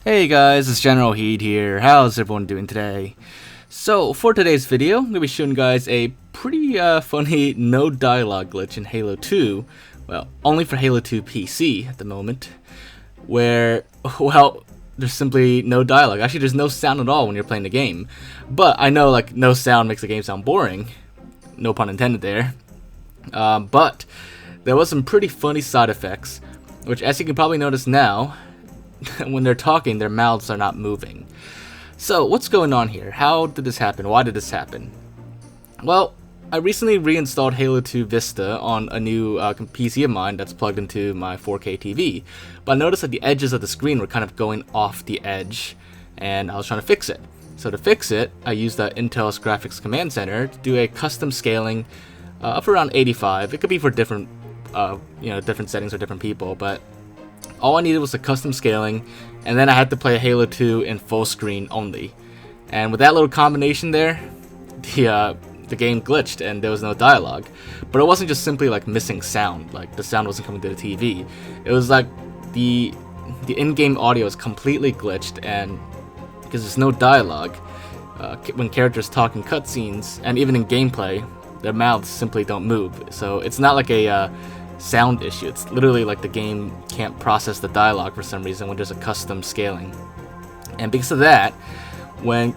Hey guys, it's Generalkidd here. How's everyone doing today? So, for today's video, I'm going to be showing you guys a pretty funny no dialogue glitch in Halo 2. Well, only for Halo 2 PC at the moment. Where, well, there's simply no dialogue. Actually, there's no sound at all when you're playing the game. But I know, like, no sound makes the game sound boring. No pun intended there. But there was some pretty funny side effects, which, as you can probably notice now, when they're talking, their mouths are not moving. So, what's going on here? How did this happen? Why did this happen? Well, I recently reinstalled Halo 2 Vista on a new PC of mine that's plugged into my 4K TV, but I noticed that the edges of the screen were kind of going off the edge, and I was trying to fix it. So to fix it, I used the Intel's Graphics Command Center to do a custom scaling up around 85. It could be for different, different settings for different people, but all I needed was a custom scaling, and then I had to play Halo 2 in full screen only. And with that little combination there, the game glitched and there was no dialogue. But it wasn't just simply like missing sound, like the sound wasn't coming to the TV. It was like the in-game audio is completely glitched, and because there's no dialogue, when characters talk in cutscenes and even in gameplay, their mouths simply don't move. So it's not like a sound issue. It's literally like the game can't process the dialogue for some reason when there's a custom scaling. And because of that,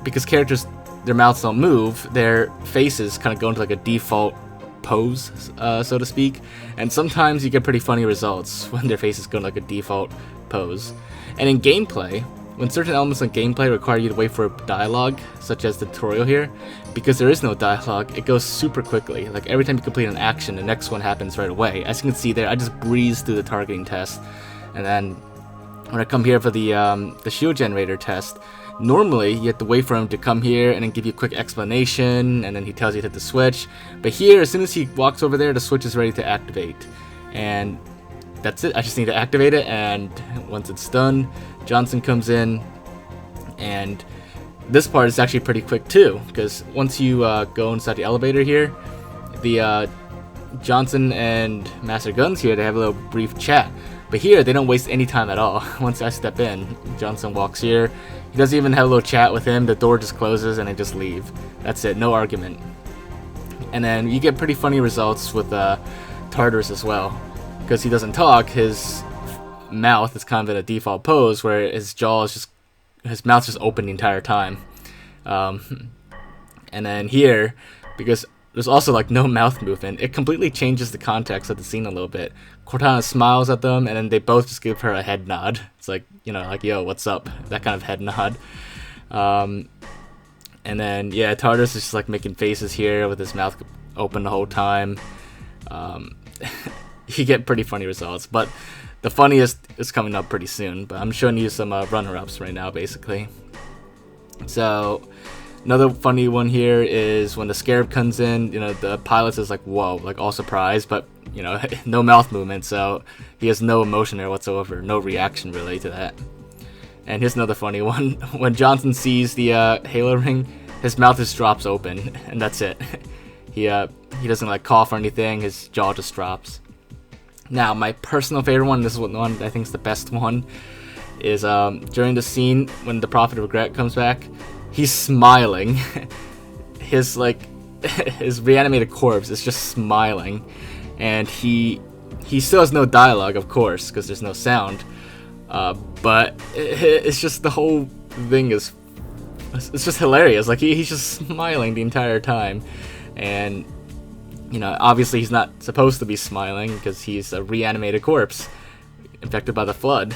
because characters, their mouths don't move, their faces kind of go into like a default pose, so to speak. And sometimes you get pretty funny results when their faces go into like a default pose. And in gameplay, when certain elements of gameplay require you to wait for dialogue, such as the tutorial here, because there is no dialogue, it goes super quickly. Like every time you complete an action, the next one happens right away. As you can see there, I just breezed through the targeting test, and then when I come here for the shield generator test, normally you have to wait for him to come here and then give you a quick explanation, and then he tells you to hit the switch. But here, as soon as he walks over there, the switch is ready to activate, and that's it. I just need to activate it, and once it's done, Johnson comes in, and this part is actually pretty quick too, because once you go inside the elevator here, the Johnson and Master Guns here, they have a little brief chat. But here, they don't waste any time at all. Once I step in, Johnson walks here. He doesn't even have a little chat with him. The door just closes and they just leave. That's it, no argument. And then you get pretty funny results with Tartarus as well, because he doesn't talk. His mouth is kind of in a default pose where his jaw is just, his mouth's just open the entire time. And then here, because there's also like no mouth movement, it completely changes the context of the scene a little bit. Cortana smiles at them, and then they both just give her a head nod. It's like, you know, like, yo, what's up? That kind of head nod. And then, yeah, Tartarus is just like making faces here with his mouth open the whole time. You get pretty funny results, but the funniest is coming up pretty soon. But I'm showing you some runner-ups right now, basically. So another funny one here is when the Scarab comes in, you know, the pilot is like, whoa, like all surprised, but, you know, no mouth movement, so he has no emotion there whatsoever, no reaction really to that. And here's another funny one. When Johnson sees the Halo ring, his mouth just drops open, and that's it. He doesn't like cough or anything, his jaw just drops. Now, my personal favorite one, this is the one I think is the best one, is during the scene when the Prophet of Regret comes back, he's smiling. His reanimated corpse is just smiling, and he still has no dialogue, of course, because there's no sound. But it's just, the whole thing is, it's just hilarious. Like he's just smiling the entire time, and you know, obviously he's not supposed to be smiling because he's a reanimated corpse infected by the flood.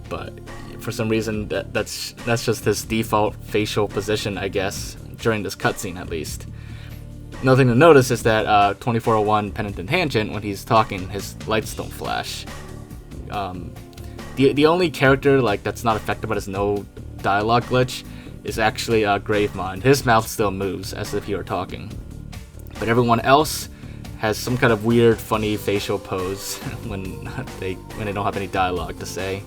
But for some reason, that's just his default facial position, I guess, during this cutscene at least. Another thing to notice is that 2401 Penitent Tangent, when he's talking, his lights don't flash. The only character like that's not affected by this no dialogue glitch is actually Gravemind. His mouth still moves as if he were talking, but everyone else has some kind of weird, funny facial pose when they don't have any dialogue to say.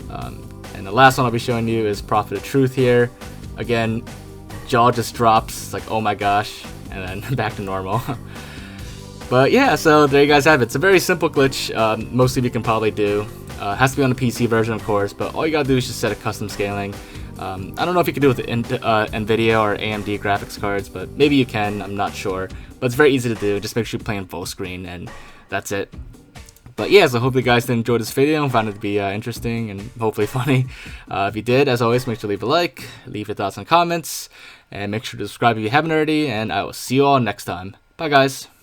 And the last one I'll be showing you is Prophet of Truth here. Again, jaw just drops. It's like, oh my gosh, and then back to normal. But yeah, so there you guys have it. It's a very simple glitch. Most of you can probably do. It has to be on the PC version, of course, but all you gotta do is just set a custom scaling. I don't know if you can do it with NVIDIA or AMD graphics cards, but maybe you can, I'm not sure. But it's very easy to do, just make sure you play in full screen, and that's it. But yeah, so hopefully you guys did enjoy this video and found it to be interesting and hopefully funny. If you did, as always, make sure to leave a like, leave your thoughts in the comments, and make sure to subscribe if you haven't already, and I will see you all next time. Bye guys!